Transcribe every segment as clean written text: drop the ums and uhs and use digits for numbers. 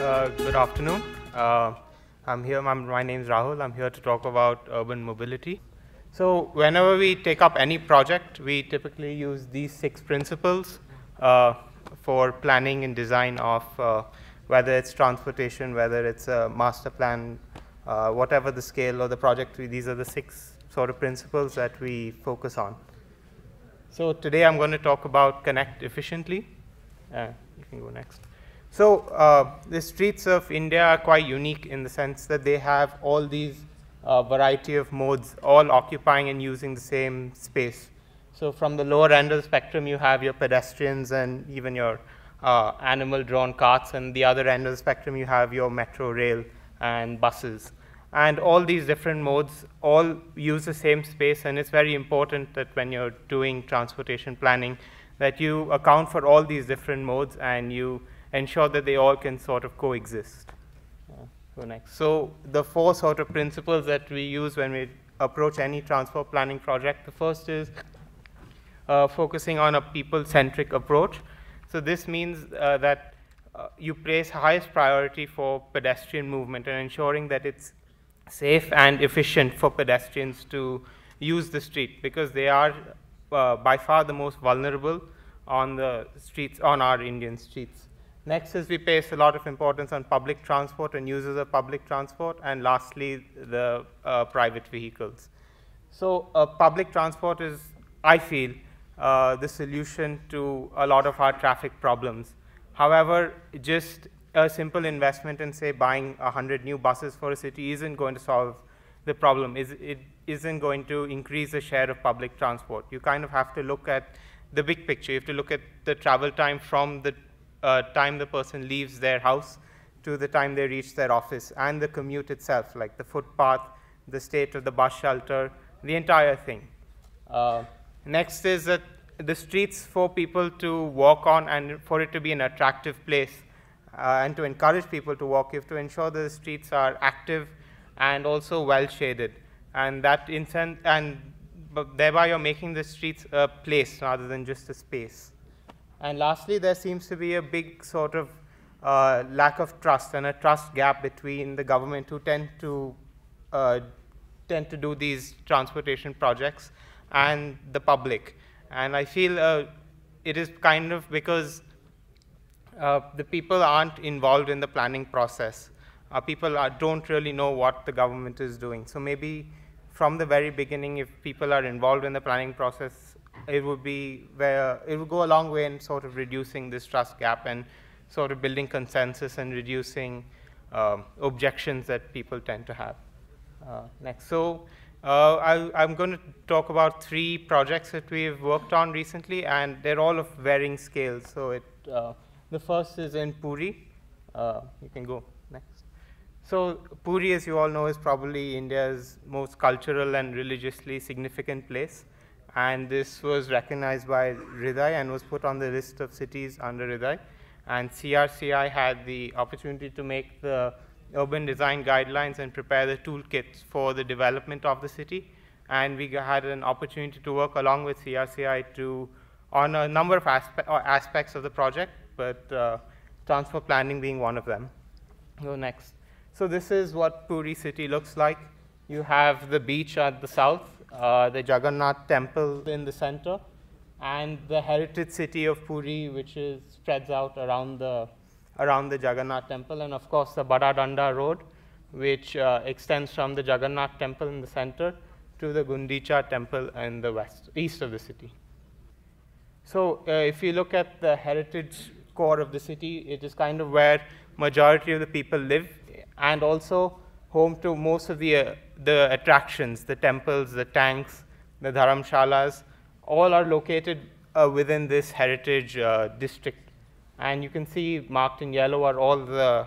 Good afternoon. My name is Rahul. I'm here to talk about urban mobility. So whenever we take up any project, we typically use these 6 principles for planning and design of whether it's transportation, whether it's a master plan, whatever the scale of the project. These are the 6 sort of principles that we focus on. So today I'm going to talk about connect efficiently. You can go next. So the streets of India are quite unique in the sense that they have all these variety of modes all occupying and using the same space. So from the lower end of the spectrum, you have your pedestrians and even your animal-drawn carts, and the other end of the spectrum, you have your metro rail and buses. And all these different modes all use the same space, and it's very important that when you're doing transportation planning that you account for all these different modes and you ensure that they all can sort of coexist. Go next. So the 4 sort of principles that we use when we approach any transport planning project, the first is focusing on a people-centric approach. So this means that you place highest priority for pedestrian movement and ensuring that it's safe and efficient for pedestrians to use the street, because they are by far the most vulnerable on the streets, on our Indian streets. Next is we place a lot of importance on public transport and users of public transport, and lastly, the private vehicles. So public transport is, I feel, the solution to a lot of our traffic problems. However, just a simple investment in, say, buying 100 new buses for a city isn't going to solve the problem. It isn't going to increase the share of public transport. You kind of have to look at the big picture. You have to look at the travel time from the time the person leaves their house to the time they reach their office, and the commute itself, like the footpath, the state of the bus shelter, the entire thing. Next is that the streets for people to walk on and for it to be an attractive place and to encourage people to walk, you have to ensure that the streets are active and also well shaded, and that but thereby you're making the streets a place rather than just a space. And lastly, there seems to be a big sort of lack of trust and a trust gap between the government, who tend to do these transportation projects, and the public. And I feel it is kind of because the people aren't involved in the planning process. People don't really know what the government is doing. So maybe from the very beginning, if people are involved in the planning process, it would go a long way in sort of reducing this trust gap and sort of building consensus and reducing objections that people tend to have. Next. So I'm going to talk about 3 projects that we've worked on recently, and they're all of varying scales. So the first is in Puri. You can go next. So Puri, as you all know, is probably India's most cultural and religiously significant place. And this was recognized by RIDAI and was put on the list of cities under RIDAI. And CRCI had the opportunity to make the urban design guidelines and prepare the toolkits for the development of the city. And we had an opportunity to work along with CRCI on a number of aspects of the project, but transport planning being one of them. Go next. So this is what Puri city looks like. You have the beach at the south, the Jagannath temple in the center, and the heritage city of Puri, which spreads out around the Jagannath temple, and of course the Badadanda road, which extends from the Jagannath temple in the center to the Gundicha temple in the east of the city. So if you look at the heritage core of the city, it is kind of where majority of the people live, and also home to most of the attractions, the temples, the tanks, the dharamshalas, all are located within this heritage district. And you can see marked in yellow are all the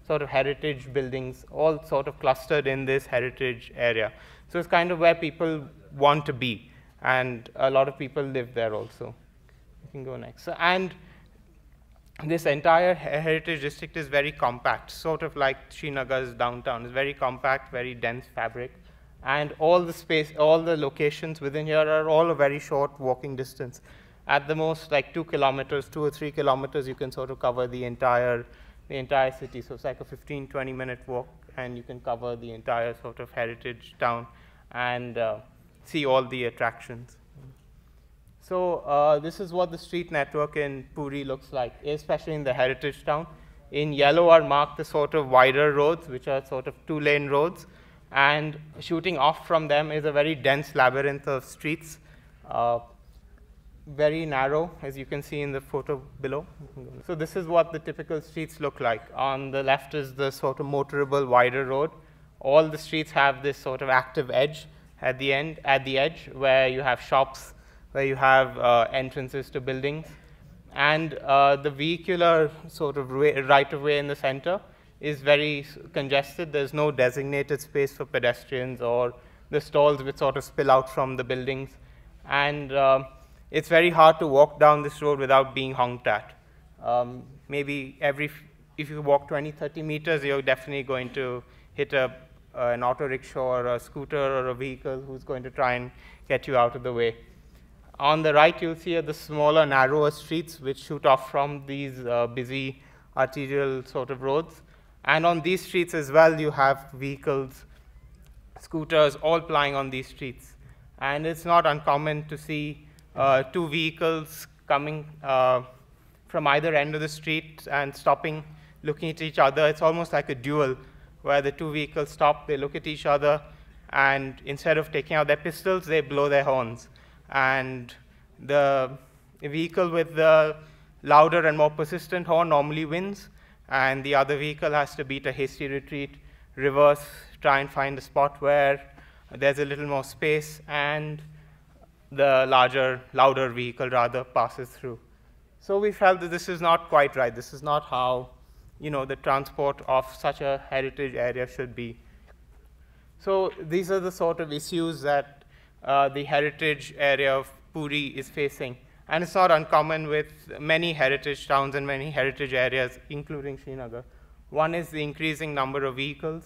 sort of heritage buildings, all sort of clustered in this heritage area. So it's kind of where people want to be, and a lot of people live there also. You can go next. So, and this entire heritage district is very compact, sort of like Srinagar's downtown. It's very compact, very dense fabric. And all the space, all the locations within here are all a very short walking distance. At the most, like 2 kilometers, 2 or 3 kilometers, you can sort of cover the entire the entire city. So it's like a 15, 20-minute walk, and you can cover the entire sort of heritage town and see all the attractions. So this is what the street network in Puri looks like, especially in the heritage town. In yellow are marked the sort of wider roads, which are sort of 2-lane roads. And shooting off from them is a very dense labyrinth of streets, very narrow, as you can see in the photo below. So this is what the typical streets look like. On the left is the sort of motorable wider road. All the streets have this sort of active edge at the edge, where you have shops, where you have entrances to buildings. And the vehicular sort of right-of-way in the center is very congested. There's no designated space for pedestrians or the stalls which sort of spill out from the buildings. And it's very hard to walk down this road without being honked at. Maybe if you walk 20, 30 meters, you're definitely going to hit an auto rickshaw or a scooter or a vehicle who's going to try and get you out of the way. On the right, you'll see the smaller, narrower streets which shoot off from these busy arterial sort of roads. And on these streets as well, you have vehicles, scooters, all plying on these streets. And it's not uncommon to see 2 vehicles coming from either end of the street and stopping, looking at each other. It's almost like a duel, where the 2 vehicles stop, they look at each other, and instead of taking out their pistols, they blow their horns. And the vehicle with the louder and more persistent horn normally wins, and the other vehicle has to beat a hasty retreat, reverse, try and find a spot where there's a little more space, and the louder vehicle rather passes through. So we felt that this is not quite right. This is not how the transport of such a heritage area should be. So these are the sort of issues that the heritage area of Puri is facing. And it's not uncommon with many heritage towns and many heritage areas, including Srinagar. One is the increasing number of vehicles,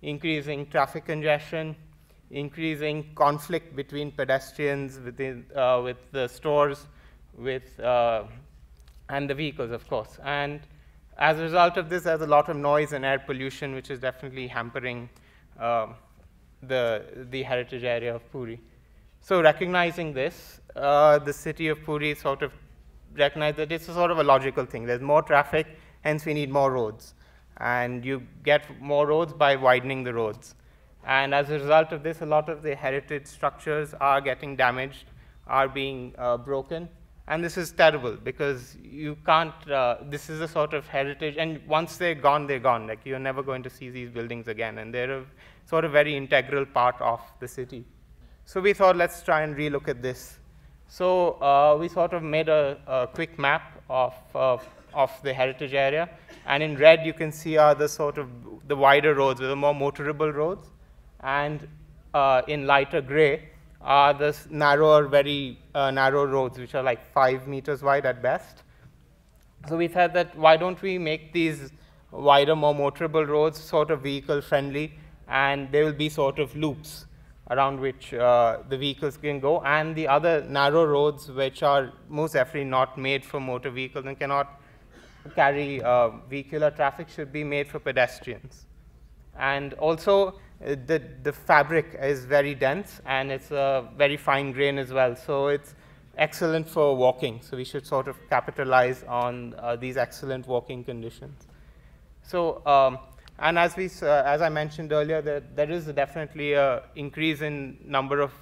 increasing traffic congestion, increasing conflict between pedestrians with the stores, and the vehicles, of course. And as a result of this, there's a lot of noise and air pollution, which is definitely hampering the heritage area of Puri. So recognizing this, the city of Puri sort of recognized that it's a sort of a logical thing. There's more traffic, hence we need more roads. And you get more roads by widening the roads. And as a result of this, a lot of the heritage structures are getting damaged, are being broken. And this is terrible, because you can't, this is a sort of heritage, and once they're gone, they're gone. Like, you're never going to see these buildings again, and they're a sort of very integral part of the city. So we thought, let's try and relook at this. So we sort of made a quick map of the heritage area, and in red you can see are the sort of the wider roads, the more motorable roads, and in lighter gray are the narrower, very narrow roads, which are like 5 meters wide at best. So we said that why don't we make these wider, more motorable roads sort of vehicle friendly, and there will be sort of loops around which the vehicles can go, and the other narrow roads which are most definitely not made for motor vehicles and cannot carry vehicular traffic should be made for pedestrians. And also the fabric is very dense, and it's very fine grain as well, so it's excellent for walking. So we should sort of capitalize on these excellent walking conditions. So and as I mentioned earlier, there is definitely an increase in number of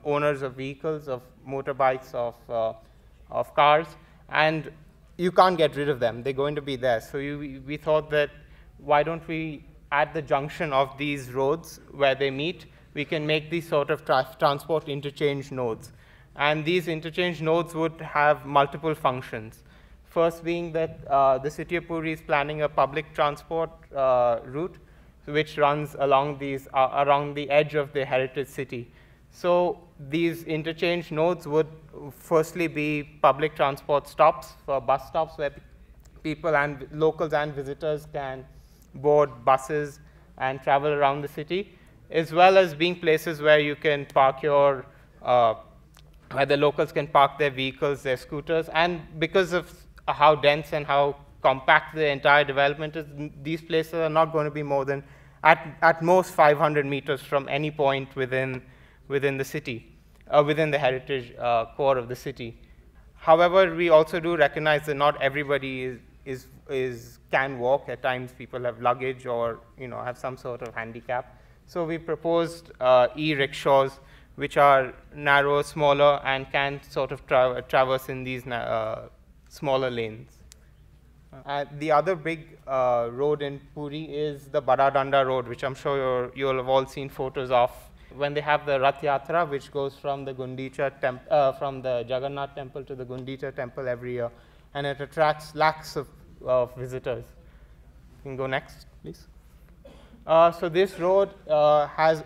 owners of vehicles, of motorbikes, of cars, and you can't get rid of them. They're going to be there. So we thought that why don't we, at the junction of these roads where they meet, we can make these sort of transport interchange nodes. And these interchange nodes would have multiple functions. First being that the city of Puri is planning a public transport route which runs along around the edge of the heritage city. So these interchange nodes would firstly be public transport stops, for bus stops where people and locals and visitors can board buses and travel around the city, as well as being places where you can park your, where the locals can park their vehicles, their scooters, and because of how dense and how compact the entire development is these places are not going to be more than at most 500 meters from any point within the city, within the heritage core of the city. However, we also do recognize that not everybody can walk. At times, people have luggage or have some sort of handicap. So we proposed e-rickshaws, which are narrower, smaller, and can sort of traverse in these smaller lanes. The other big road in Puri is the Baradanda road, which I'm sure you'll have all seen photos of. When they have the Rath Yatra, which goes from the from the Jagannath temple to the Gundicha temple every year, and it attracts lakhs of visitors. You can go next, please. So this road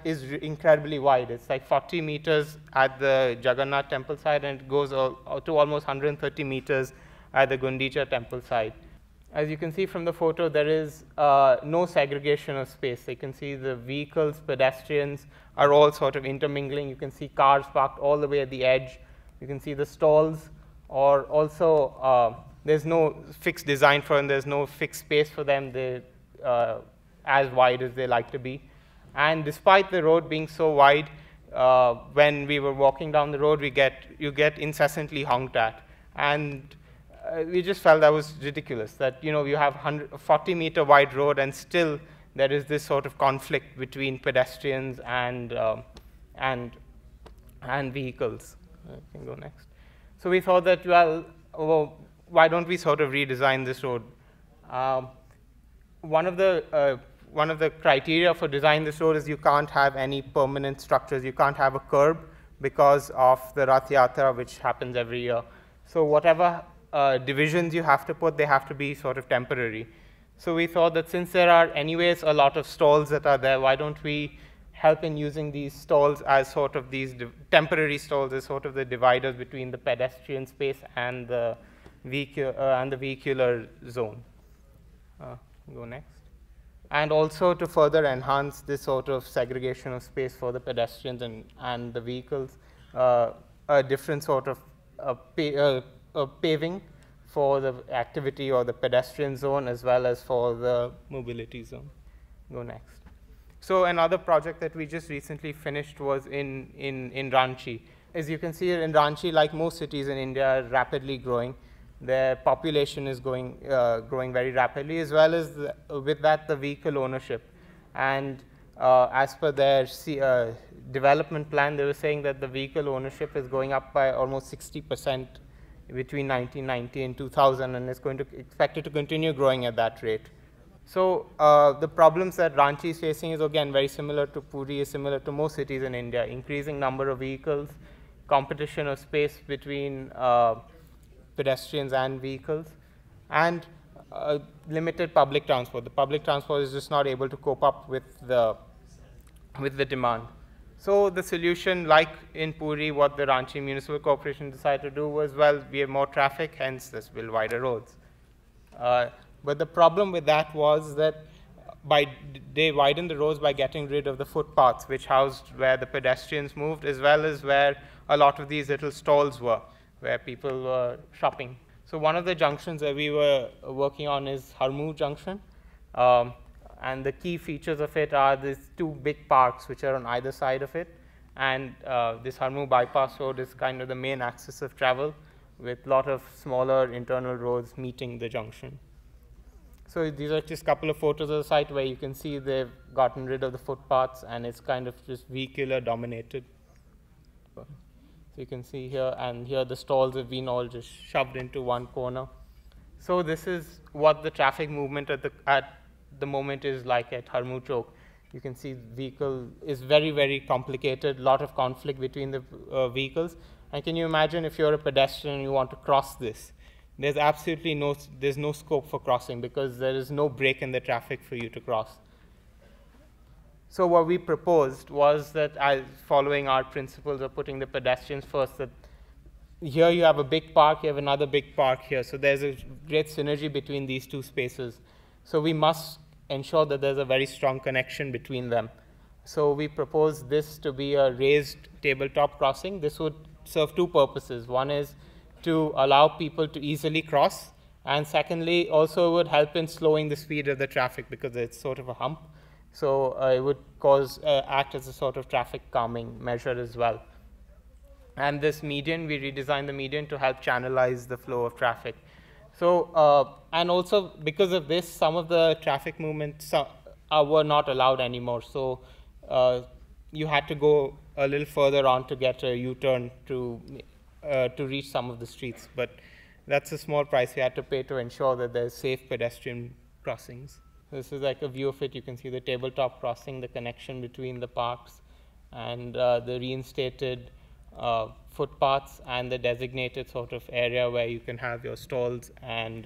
is incredibly wide. It's like 40 meters at the Jagannath temple side, and it goes to almost 130 meters at the Gundicha temple side. As you can see from the photo, there is no segregation of space. You can see the vehicles, pedestrians are all sort of intermingling. You can see cars parked all the way at the edge. You can see the stalls, or also there's no fixed design for them. There's no fixed space for them. They're as wide as they like to be. And despite the road being so wide, when we were walking down the road, you get incessantly honked at. And we just felt that was ridiculous, that you have 40-meter wide road, and still there is this sort of conflict between pedestrians and vehicles. You can go next. So we thought that, well, why don't we sort of redesign this road? One of the criteria for designing this road is you can't have any permanent structures. You can't have a curb because of the Rath Yatra, which happens every year. So whatever divisions you have to put, they have to be sort of temporary. So we thought that since there are anyways a lot of stalls that are there, why don't we help in using these stalls as sort of these temporary stalls as sort of the dividers between the pedestrian space and the vehicular zone. Go next. And also to further enhance this sort of segregation of space for the pedestrians and the vehicles, a different sort of paving for the activity or the pedestrian zone, as well as for the mobility zone. Go next. So another project that we just recently finished was in Ranchi. As you can see in Ranchi, like most cities in India, are rapidly growing. Their population is growing very rapidly, as well as with that the vehicle ownership. And as per their development plan, they were saying that the vehicle ownership is going up by almost 60% between 1990 and 2000, and it's expected to continue growing at that rate. So the problems that Ranchi is facing is again very similar to Puri, is similar to most cities in India: increasing number of vehicles, competition of space between pedestrians and vehicles, and limited public transport. The public transport is just not able to cope up with the demand. So the solution, like in Puri, what the Ranchi Municipal Corporation decided to do was, well, we have more traffic, hence let's build wider roads. But the problem with that was that they widened the roads by getting rid of the footpaths, which housed where the pedestrians moved, as well as where a lot of these little stalls were, where people were shopping. So one of the junctions that we were working on is Harmu Junction. And the key features of it are these two big parks which are on either side of it. And this Harmu bypass road is kind of the main axis of travel, with a lot of smaller internal roads meeting the junction. So these are just a couple of photos of the site where you can see they've gotten rid of the footpaths, and it's kind of just vehicular dominated. So you can see here, and here the stalls have been all just shoved into one corner. So this is what the traffic movement at the moment is like at Harmu Chowk. You can see vehicle is very, very complicated, a lot of conflict between the vehicles. And can you imagine if you're a pedestrian and you want to cross this? There's absolutely no scope for crossing, because there is no break in the traffic for you to cross. So what we proposed was that, following our principles of putting the pedestrians first, that here you have a big park, you have another big park here. So there's a great synergy between these two spaces. So we must ensure that there's a very strong connection between them. So we propose this to be a raised tabletop crossing. This would serve two purposes. One is to allow people to easily cross, And secondly, also it would help in slowing the speed of the traffic because it's sort of a hump. So it would act as a sort of traffic calming measure as well. And this median, we redesigned the median to help channelize the flow of traffic. So, and also because of this, some of the traffic movements were not allowed anymore. So you had to go a little further on to get a U-turn to reach some of the streets. But that's a small price we had to pay to ensure that there's safe pedestrian crossings. This is like a view of it. You can see the tabletop crossing, the connection between the parks, and the reinstated footpaths, and the designated sort of area where you can have your stalls. And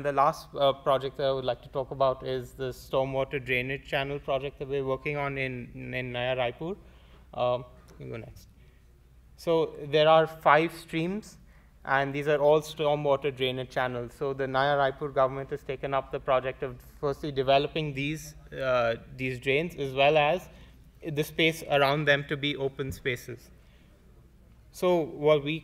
the last project that I would like to talk about is the stormwater drainage channel project that we're working on in Naya Raipur. You go next. So there are 5 streams, and these are all stormwater drainage channels. So the Naya Raipur government has taken up the project of firstly developing these drains, as well as the space around them to be open spaces. So what we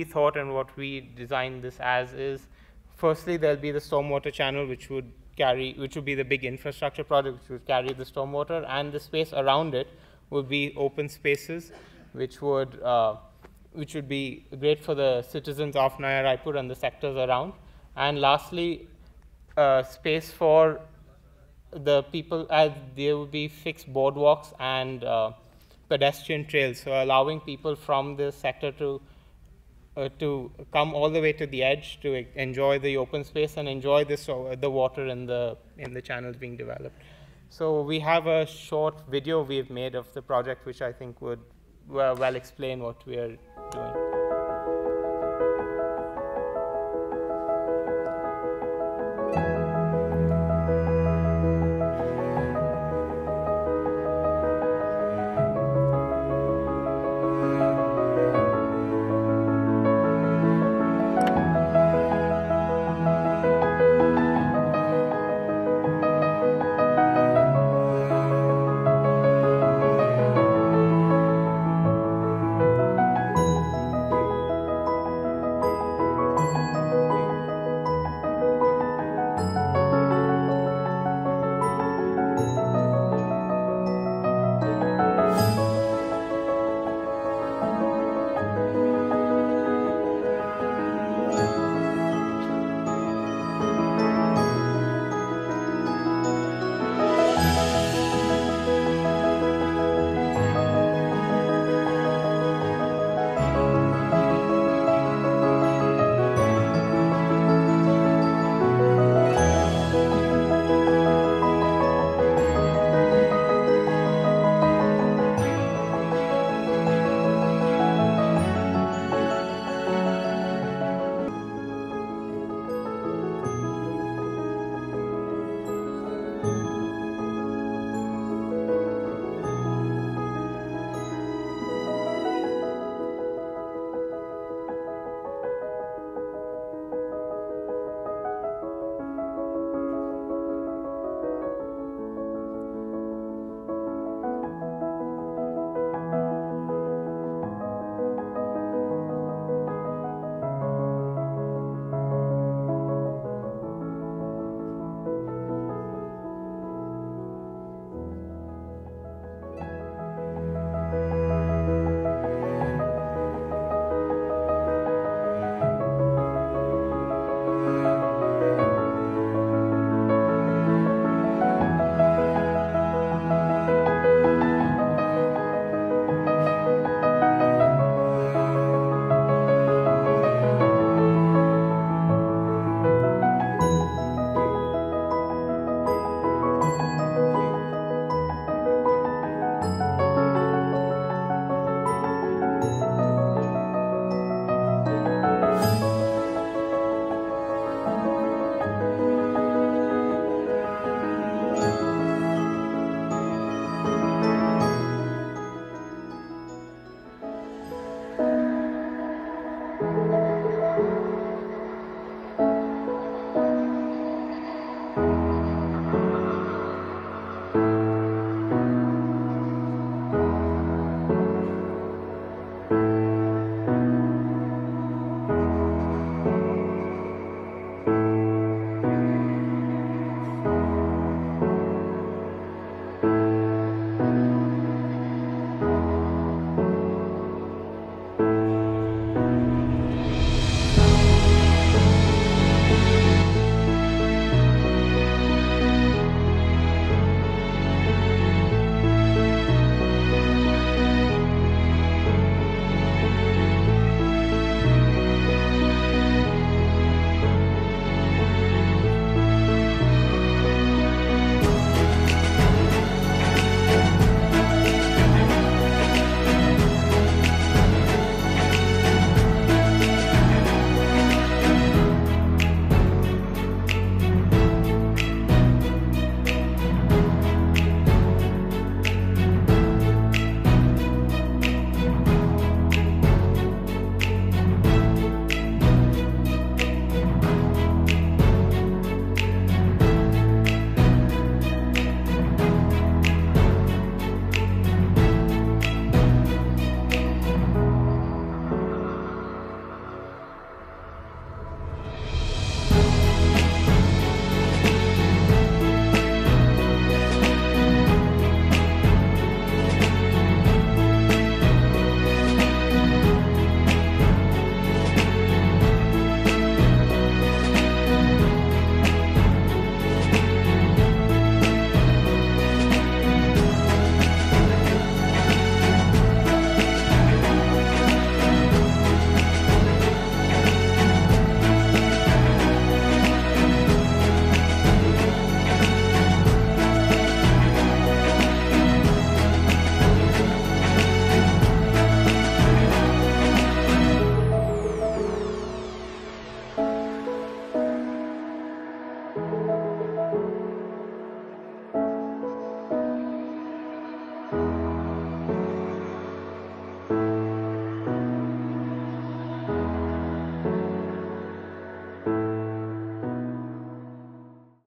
thought and what we designed this as is, firstly there'll be the stormwater channel, which would be the big infrastructure project, which would carry the stormwater, and the space around it would be open spaces, which would be great for the citizens of Naya Raipur and the sectors around. And lastly, space for the people, as there will be fixed boardwalks and pedestrian trails, so allowing people from the sector to come all the way to the edge to enjoy the open space and enjoy the water in the channels being developed. So we have a short video we've made of the project, which I think would well explain what we are doing.